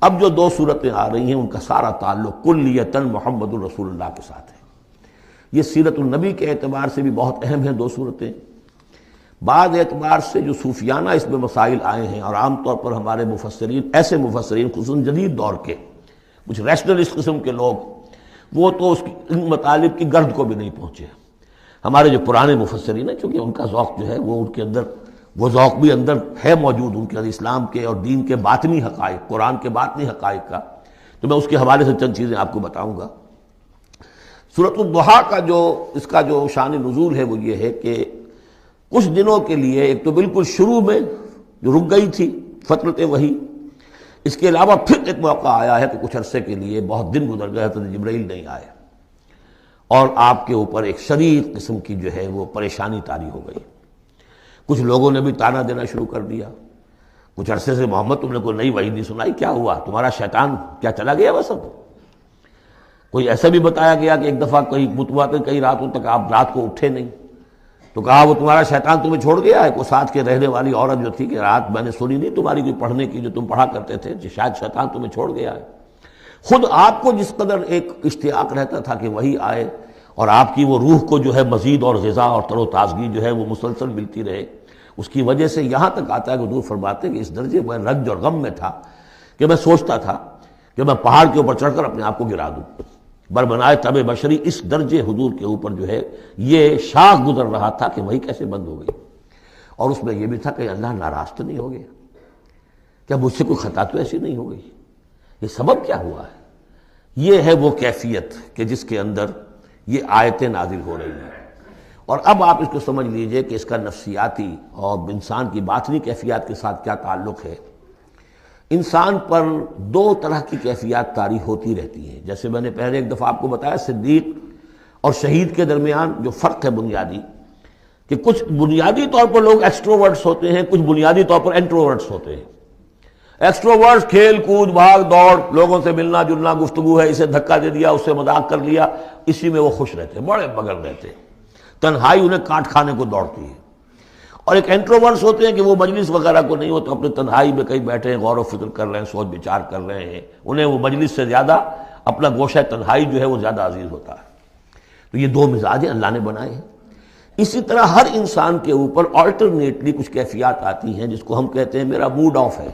اب جو دو صورتیں آ رہی ہیں ان کا سارا تعلق کلیتاً محمد الرسول اللہ کے ساتھ ہے۔ یہ سیرت النبی کے اعتبار سے بھی بہت اہم ہیں دو صورتیں، بعض اعتبار سے جو صوفیانہ اس میں مسائل آئے ہیں، اور عام طور پر ہمارے مفسرین، ایسے مفسرین خصوصاً جدید دور کے کچھ ریشنلسٹ قسم کے لوگ، وہ تو ان مطالب کی گرد کو بھی نہیں پہنچے۔ ہمارے جو پرانے مفسرین ہیں، چونکہ ان کا ذوق جو ہے وہ ان کے اندر، وہ ذوق بھی اندر ہے موجود ان کے اندر، اسلام کے اور دین کے باطنی حقائق، قرآن کے باطنی حقائق کا، تو میں اس کے حوالے سے چند چیزیں آپ کو بتاؤں گا۔ سورۃ الضحیٰ کا جو اس کا جو شان نزول ہے وہ یہ ہے کہ کچھ دنوں کے لیے، ایک تو بالکل شروع میں جو رک گئی تھی فترت وحی، اس کے علاوہ پھر ایک موقع آیا ہے کہ کچھ عرصے کے لیے بہت دن گزر گئے، حضرت جبرائیل نہیں آئے اور آپ کے اوپر ایک شدید قسم کی جو ہے وہ پریشانی طاری ہو گئی۔ کچھ لوگوں نے بھی طعنہ دینا شروع کر دیا، کچھ عرصے سے محمد تم نے کوئی نئی وحی نہیں سنائی، کیا ہوا تمہارا شیطان کیا چلا گیا بس اب؟ کوئی ایسا بھی بتایا گیا کہ ایک دفعہ کئی متواتر کئی راتوں تک آپ رات کو اٹھے نہیں، تو کہا وہ تمہارا شیطان تمہیں چھوڑ گیا ہے۔ کوئی ساتھ کے رہنے والی عورت جو تھی کہ رات میں نے سنی نہیں تمہاری کوئی پڑھنے کی جو تم پڑھا کرتے تھے، شاید شیطان تمہیں چھوڑ گیا ہے۔ خود آپ کو جس قدر ایک اشتیاق رہتا تھا کہ وہی آئے اور آپ کی وہ روح کو جو ہے مزید اور غذا اور تر و تازگی جو ہے وہ مسلسل ملتی رہے، اس کی وجہ سے یہاں تک آتا ہے کہ حضور فرماتے ہیں کہ اس درجے میں رنج اور غم میں تھا کہ میں سوچتا تھا کہ میں پہاڑ کے اوپر چڑھ کر اپنے آپ کو گرا دوں۔ بربنائے طب بشری، اس درجے حضور کے اوپر جو ہے یہ شاخ گزر رہا تھا کہ وہی کیسے بند ہو گئی۔ اور اس میں یہ بھی تھا کہ اللہ ناراض تو نہیں ہو گیا، کیا مجھ سے کوئی خطا تو ایسی نہیں ہو گئی، یہ سبب کیا ہوا ہے؟ یہ ہے وہ کیفیت کہ جس کے اندر یہ آیتیں نازل ہو رہی ہیں۔ اور اب آپ اس کو سمجھ لیجئے کہ اس کا نفسیاتی اور انسان کی باطنی کیفیات کے ساتھ کیا تعلق ہے۔ انسان پر دو طرح کی کیفیات طاری ہوتی رہتی ہیں، جیسے میں نے پہلے ایک دفعہ آپ کو بتایا صدیق اور شہید کے درمیان جو فرق ہے بنیادی، کہ کچھ بنیادی طور پر لوگ ایکسٹروورٹس ہوتے ہیں، کچھ بنیادی طور پر انٹروورٹس ہوتے ہیں۔ ایکسٹروورٹس کھیل کود بھاگ دوڑ، لوگوں سے ملنا جلنا، گفتگو ہے، اسے دھکا دے دیا، اس سے مذاق کر لیا، اسی میں وہ خوش رہتے ہیں، بڑے مگن رہتے ہیں، تنہائی انہیں کاٹ کھانے کو دوڑتی ہے۔ اور ایک انٹروورٹس ہوتے ہیں کہ وہ مجلس وغیرہ کو نہیں ہوتے، اپنے تنہائی میں کہیں بیٹھے ہیں، غور و فکر کر رہے ہیں، سوچ بچار کر رہے ہیں، انہیں وہ مجلس سے زیادہ اپنا گوشہ تنہائی جو ہے وہ زیادہ عزیز ہوتا ہے۔ تو یہ دو مزاج اللہ نے بنائے ہیں۔ اسی طرح ہر انسان کے اوپر آلٹرنیٹلی کچھ کیفیات آتی ہیں جس کو ہم کہتے ہیں میرا موڈ آف ہے،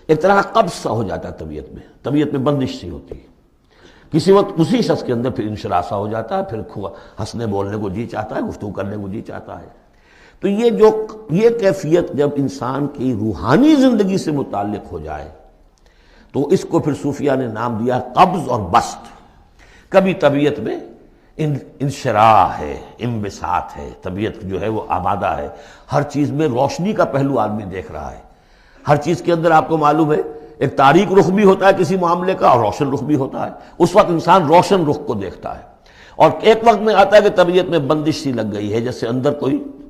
ایک طرح کا قبض سا ہو جاتا ہے طبیعت میں بندش سی ہوتی ہے، کسی وقت اسی شخص کے اندر پھر انشراح سا ہو جاتا ہے، پھر ہنسنے بولنے کو جی چاہتا ہے، گفتگو کرنے کو جی چاہتا ہے۔ تو یہ کیفیت جب انسان کی روحانی زندگی سے متعلق ہو جائے تو اس کو پھر صوفیہ نے نام دیا قبض اور بسط۔ کبھی طبیعت میں انشراح ہے، انبساط ہے، طبیعت جو ہے وہ آمادہ ہے، ہر چیز میں روشنی کا پہلو آدمی دیکھ رہا ہے، ہر چیز کے اندر آپ کو معلوم ہے ایک تاریک رخ بھی ہوتا ہے کسی معاملے کا اور روشن رخ بھی ہوتا ہے، اس وقت انسان روشن رخ کو دیکھتا ہے۔ اور ایک وقت میں آتا ہے کہ طبیعت میں بندش سی لگ گئی ہے، جیسے اندر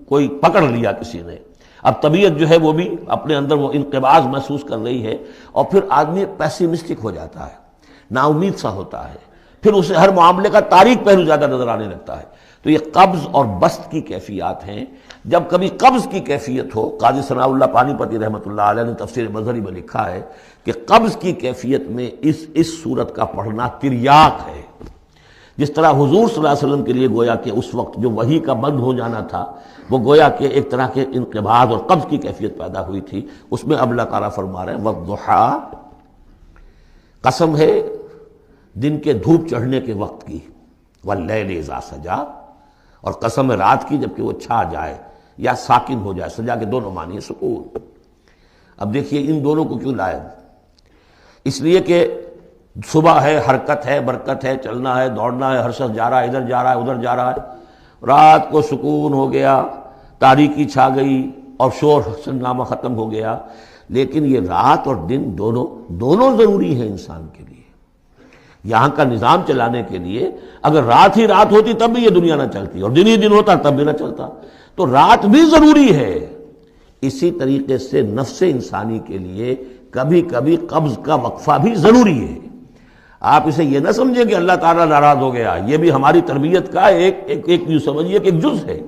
کوئی پکڑ لیا کسی نے، اب طبیعت جو ہے وہ بھی اپنے اندر وہ انقباض محسوس کر رہی ہے، اور پھر آدمی پیسیمسٹک ہو جاتا ہے، نا امید سا ہوتا ہے، پھر اسے ہر معاملے کا تاریک پہلو زیادہ نظر آنے لگتا ہے۔ تو یہ قبض اور بسط کی کیفیات ہیں۔ جب کبھی قبض کی کیفیت ہو، قاضی ثناء اللہ پانی پتی رحمۃ اللہ علیہ نے تفسیر مظہری میں لکھا ہے کہ قبض کی کیفیت میں اس صورت کا پڑھنا تریاق ہے، جس طرح حضور صلی اللہ علیہ وسلم کے لیے گویا کہ اس وقت جو وحی کا بند ہو جانا تھا وہ گویا کہ ایک طرح کے انقباض اور قبض کی کیفیت پیدا ہوئی تھی، اس میں اب اللہ تعالیٰ فرما رہے ہیں والضحیٰ، قسم ہے دن کے دھوپ چڑھنے کے وقت کی، واللیل اذا سجا، اور قسم ہے رات کی جبکہ وہ چھا جائے یا ساکن ہو جائے، سجا کے دونوں معنی ہے سکون۔ اب دیکھیے ان دونوں کو کیوں لائے، اس لیے کہ صبح ہے، حرکت ہے، برکت ہے، چلنا ہے، دوڑنا ہے، ہر شخص جا رہا ہے، ادھر جا رہا ہے ادھر جا رہا ہے، رات کو سکون ہو گیا، تاریکی چھا گئی اور شور ہنگامہ ختم ہو گیا۔ لیکن یہ رات اور دن دونوں ضروری ہیں انسان کے لیے، یہاں کا نظام چلانے کے لیے۔ اگر رات ہی رات ہوتی تب بھی یہ دنیا نہ چلتی، اور دن ہی دن ہوتا تب بھی نہ چلتا، تو رات بھی ضروری ہے۔ اسی طریقے سے نفس انسانی کے لیے کبھی کبھی قبض کا وقفہ بھی ضروری ہے۔ آپ اسے یہ نہ سمجھیں کہ اللہ تعالیٰ ناراض ہو گیا، یہ بھی ہماری تربیت کا ایک یوں سمجھیے کہ ایک جز ہے۔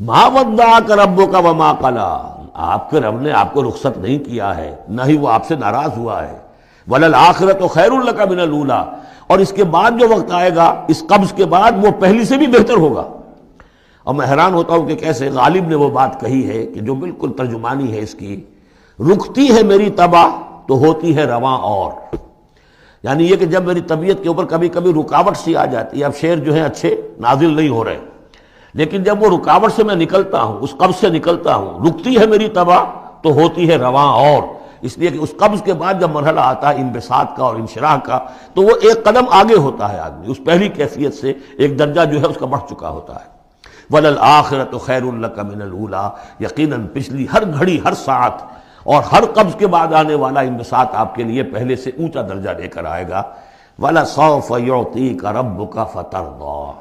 ما ودعک ربک وما قلی، آپ کے رب نے آپ کو رخصت نہیں کیا ہے، نہ ہی وہ آپ سے ناراض ہوا ہے۔ وَلَلْآخِرَةُ خَيْرٌ لَكَ مِنَ الْأُولَىٰ، اور اس کے بعد جو وقت آئے گا اس قبض کے بعد وہ پہلی سے بھی بہتر ہوگا۔ اور میں حیران ہوتا ہوں کہ کیسے غالب نے وہ بات کہی ہے کہ جو بالکل ترجمانی ہے اس کی، رکتی ہے میری طبع تو ہوتی ہے رواں اور، یعنی یہ کہ جب میری طبیعت کے اوپر کبھی کبھی رکاوٹ سی آ جاتی ہے، اب شعر جو ہیں اچھے نازل نہیں ہو رہے، لیکن جب وہ رکاوٹ سے میں نکلتا ہوں، اس قبض سے نکلتا ہوں، رکتی ہے میری طبع تو ہوتی ہے رواں اور، اس لیے کہ اس قبض کے بعد جب مرحلہ آتا ہے انبساط کا اور انشراح کا تو وہ ایک قدم آگے ہوتا ہے، آدمی اس پہلی کیفیت سے ایک درجہ جو ہے اس کا بڑھ چکا ہوتا ہے۔ وَلَلْآخِرَةُ خَيْرٌ لَكَ مِنَ الْأُولَىٰ، یقیناً پچھلی ہر گھڑی، ہر ساعت اور ہر قبض کے بعد آنے والا انبساط آپ کے لیے پہلے سے اونچا درجہ لے کر آئے گا۔ وَلَسَوْفَ يُعْطِيكَ رَبُّكَ فَتَرْضَىٰ،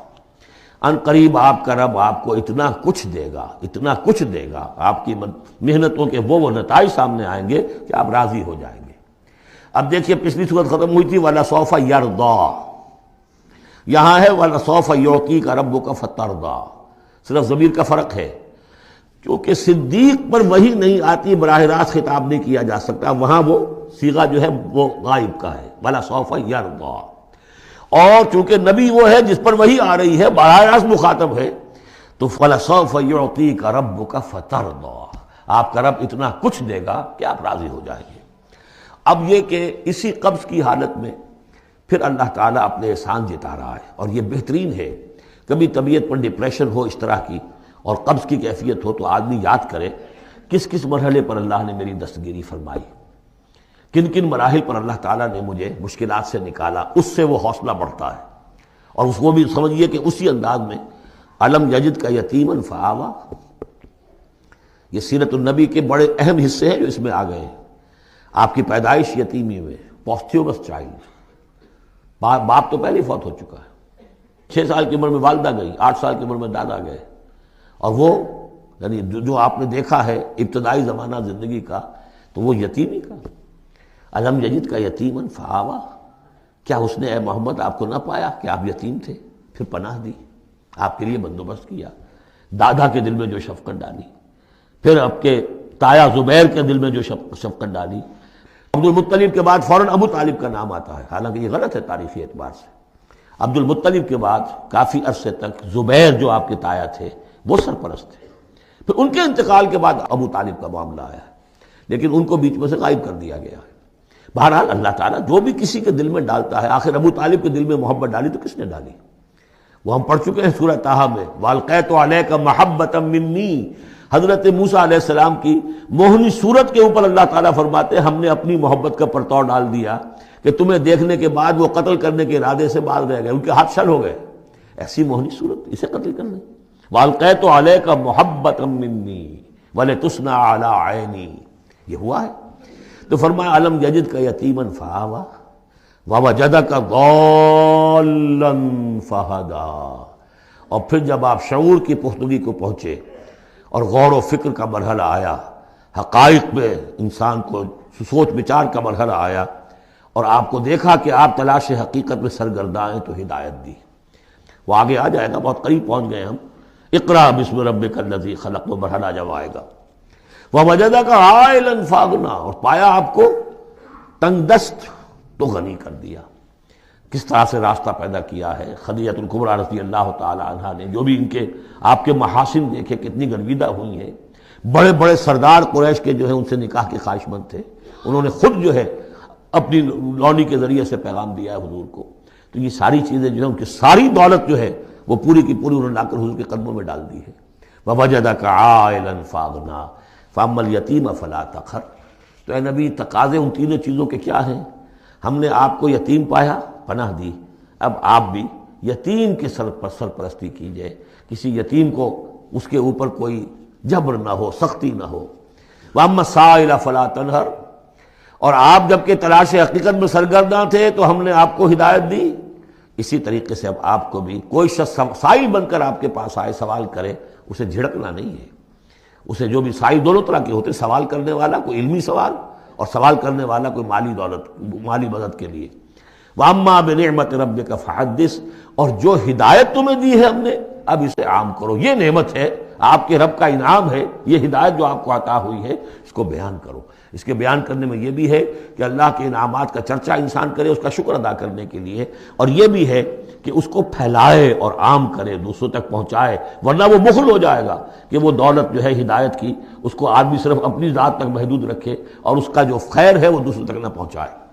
ان قریب آپ کا رب آپ کو اتنا کچھ دے گا، اتنا کچھ دے گا، آپ کی محنتوں کے وہ نتائج سامنے آئیں گے کہ آپ راضی ہو جائیں گے۔ اب دیکھیے پچھلی صورت ختم ہوئی تھی وَلَسَوْفَ يَرْضَىٰ، یہاں ہے وَلَسَوْفَ يُعْطِيكَ رَبُّكَ فَتَرْضَىٰ، صرف ضمیر کا فرق ہے، کیونکہ صدیق پر وحی نہیں آتی، براہ راست خطاب نہیں کیا جا سکتا، وہاں وہ صیغہ جو ہے وہ غائب کا ہے، وَلَسَوْفَ يَرْضَىٰ، اور چونکہ نبی وہ ہے جس پر وحی آ رہی ہے، براہ راست مخاطب ہے، تو وَلَسَوْفَ يُعْطِيكَ رَبُّكَ فَتَرْضَىٰ، آپ کا رب اتنا کچھ دے گا کہ آپ راضی ہو جائیں گے۔ اب یہ کہ اسی قبض کی حالت میں پھر اللہ تعالیٰ اپنے احسان جتا رہا ہے، اور یہ بہترین ہے، کبھی طبیعت پر ڈپریشن ہو اس طرح کی اور قبض کی کیفیت ہو تو آدمی یاد کرے کس کس مرحلے پر اللہ نے میری دستگیری فرمائی، کن کن مراحل پر اللہ تعالیٰ نے مجھے مشکلات سے نکالا، اس سے وہ حوصلہ بڑھتا ہے۔ اور اس کو بھی سمجھیے کہ اسی انداز میں الم یجد کا یتیماً فآویٰ، یہ سیرت النبی کے بڑے اہم حصے ہیں جو اس میں آ گئے ہیں۔ آپ کی پیدائش یتیمی میں، پوسٹیومس چائلڈ، باپ تو پہلے فوت ہو چکا ہے، 6 سال کی عمر میں والدہ گئی، 8 سال کی عمر میں دادا گئے، اور وہ یعنی جو آپ نے دیکھا ہے ابتدائی زمانہ زندگی کا تو وہ یتیمی کا۔ الم یجد کا یتیماً فآویٰ، کیا اس نے اے محمد آپ کو نہ پایا کہ آپ یتیم تھے، پھر پناہ دی، آپ کے لیے بندوبست کیا، دادا کے دل میں جو شفقت ڈالی، پھر آپ کے تایا زبیر کے دل میں جو شفقت ڈالی۔ عبد المطلب کے بعد فوراً ابو طالب کا نام آتا ہے، حالانکہ یہ غلط ہے تاریخی اعتبار سے۔ عبد المطلب کے بعد کافی عرصے تک زبیر جو آپ کے تایا تھے وہ سرپرست تھے، پھر ان کے انتقال کے بعد ابو طالب کا معاملہ آیا، لیکن ان کو بیچ میں سے غائب کر دیا گیا ہے۔ بہرحال اللہ تعالیٰ جو بھی کسی کے دل میں ڈالتا ہے، آخر ابو طالب کے دل میں محبت ڈالی تو کس نے ڈالی؟ وہ ہم پڑھ چکے ہیں سورہ طٰہٰ میں، وَأَلْقَيْتُ عَلَيْكَ مَحَبَّةً مِّنِّي، حضرت موسیٰ علیہ السلام کی موہنی صورت کے اوپر اللہ تعالیٰ فرماتے ہیں ہم نے اپنی محبت کا پرتو ڈال دیا کہ تمہیں دیکھنے کے بعد وہ قتل کرنے کے ارادے سے باز رہ گئے، ان کے ہاتھ شل ہو گئے، ایسی موہنی صورت، اسے قتل کر لیں۔ وَأَلْقَيْتُ عَلَيْكَ مَحَبَّةً مِّنِّي وَلِتُصْنَعَ عَلَىٰ عَيْنِي، یہ ہوا ہے۔ تو فرمایا الم یجد کا یتیماً فآویٰ ووجدک ضالاً فہدیٰ، اور پھر جب آپ شعور کی پختگی کو پہنچے اور غور و فکر کا مرحلہ آیا، حقائق میں انسان کو سوچ بچار کا مرحلہ آیا، اور آپ کو دیکھا کہ آپ تلاش حقیقت میں سرگرداں ہیں، تو ہدایت دی۔ وہ آگے آ جائے گا، بہت قریب پہنچ گئے ہم، اقرأ بسم ربک الذی خلق، وہ مرحلہ جب آئے گا۔ وَوَجَدَكَ عَائِلًا فَأَغْنَىٰ، اور پایا آپ کو تنگ دست تو غنی کر دیا۔ کس طرح سے راستہ پیدا کیا ہے خدیجہ الکبریٰ رضی اللہ تعالی عنہا نے، جو بھی ان کے آپ کے محاسن دیکھے کتنی گرویدہ ہوئی ہیں، بڑے بڑے سردار قریش کے جو ہیں ان سے نکاح کے خواہش مند تھے، انہوں نے خود جو ہے اپنی لونی کے ذریعے سے پیغام دیا ہے حضور کو، تو یہ ساری چیزیں جو ہیں ان کی ساری دولت جو ہے وہ پوری کی پوری انہوں نے لا کر حضور کے قدموں میں ڈال دی ہے۔ وَوَجَدَكَ عَائِلًا فَأَغْنَىٰ فَأَمَّا الْيَتِيمَ فَلَا تَقْهَرْ، تو اے نبی تقاضے ان تینوں چیزوں کے کیا ہیں؟ ہم نے آپ کو یتیم پایا، پناہ دی، اب آپ بھی یتیم کی سرپرستی کیجئے، کسی یتیم کو اس کے اوپر کوئی جبر نہ ہو، سختی نہ ہو۔ وَأَمَّا السَّائِلَ فَلَا تَنْهَرْ، اور آپ جب کہ تلاش حقیقت میں سرگرداں تھے تو ہم نے آپ کو ہدایت دی، اسی طریقے سے اب آپ کو بھی کوئی شخص سائل بن کر آپ کے پاس آئے، سوال کرے، اسے جھڑکنا نہیں ہے۔ اسے جو بھی سائل دونوں طرح کے ہوتے، سوال کرنے والا کوئی علمی سوال، اور سوال کرنے والا کوئی مالی دولت، مالی مدد کے لیے۔ وَأَمَّا بِنِعْمَةِ رَبِّكَ فَحَدِّثْ، اور جو ہدایت تمہیں دی ہے ہم نے، اب اسے عام کرو، یہ نعمت ہے آپ کے رب کا انعام ہے، یہ ہدایت جو آپ کو عطا ہوئی ہے اس کو بیان کرو۔ اس کے بیان کرنے میں یہ بھی ہے کہ اللہ کے انعامات کا چرچا انسان کرے، اس کا شکر ادا کرنے کے لیے، اور یہ بھی ہے کہ اس کو پھیلائے اور عام کرے، دوسروں تک پہنچائے، ورنہ وہ بخل ہو جائے گا کہ وہ دولت جو ہے ہدایت کی اس کو آدمی صرف اپنی ذات تک محدود رکھے اور اس کا جو خیر ہے وہ دوسروں تک نہ پہنچائے۔